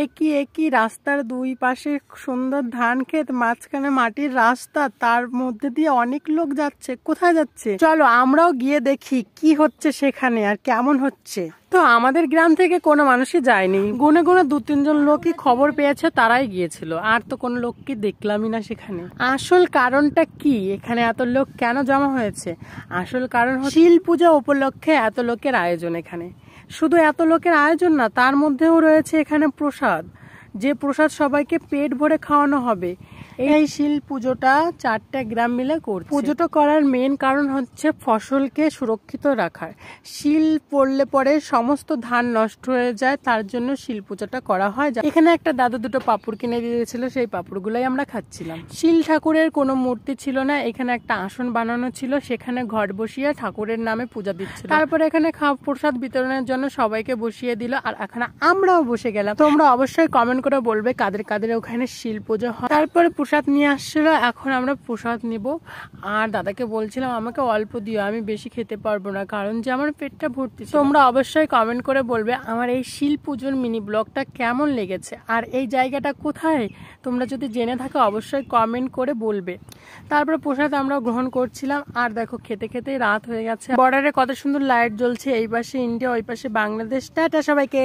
একই একই রাস্তার দুই পাশে সুন্দর ধান ক্ষেত, মাঝখানে মাটির রাস্তা, তার মধ্যে দিয়ে অনেক লোক যাচ্ছে। কোথায় যাচ্ছে? চলো আমরাও গিয়ে দেখি কি হচ্ছে সেখানে আর কেমন হচ্ছে। তো আমাদের গ্রাম থেকে কোনো মানুষই যায়নি, গুনে গুনে 2-3 জন লোকই খবর পেয়েছে, তারাই গিয়েছিল। আর তো কোনো লোককে দেখলামই না সেখানে। আসল কারণটা কি, এখানে এত লোক কেন জমা হয়েছে? আসল কারণ হচ্ছে শিল পূজা উপলক্ষে এত লোকের আয়োজন এখানে। শুধু এত লোকের আয়োজন না, তার মধ্যেও রয়েছে এখানে প্রসাদ, যে প্রসাদ সবাইকে পেট ভরে খাওয়ানো হবে। এই শিল পুজোটা 4টা গ্রাম মিলে করছে। পুজোটা করার মেন কারণ হচ্ছে ফসলকে সুরক্ষিত রাখার। শিল পড়লে পরে সমস্ত ধান নষ্ট হয়ে যায়, তার জন্য শিল পুজোটা করা হয়। এখানে একটা দাদু 2টো পাঁপড় কিনে দিয়েছিল, সেই পাঁপড়গুলোই আমরা খাচ্ছিলাম। শিল ঠাকুরের কোনো মূর্তি ছিল না, এখানে একটা আসন বানানো ছিল, সেখানে ঘট বসিয়ে ঠাকুরের নামে পূজা দিচ্ছিল। তারপরে এখানে প্রসাদ বিতরণের জন্য সবাইকে বসিয়ে দিল, আর এখানে আমরাও বসে গেলাম। তোমরা অবশ্যই কমেন্ট করে বলবে কাদের কাদের ওখানে শিল পুজো হয়। তারপরে প্রসাদ নিয়ে আসছিল, এখন আমরা প্রসাদ নিব। আর দাদাকে বলছিলাম আমাকে অল্প দিও, আমি বেশি খেতে পারবো না, কারণ যে আমার পেটটা ভর্তি। তোমরা অবশ্যই কমেন্ট করে বলবে আমার এই শিল পুজোর মিনি ব্লগটা কেমন লেগেছে, আর এই জায়গাটা কোথায় তোমরা যদি জেনে থাকো অবশ্যই কমেন্ট করে বলবে। তারপরে প্রসাদ আমরা গ্রহণ করছিলাম, আর দেখো খেতে খেতেই রাত হয়ে গেছে। বর্ডারে কত সুন্দর লাইট জ্বলছে, এই পাশে ইন্ডিয়া, ওই পাশে বাংলাদেশ। টাটা সবাইকে।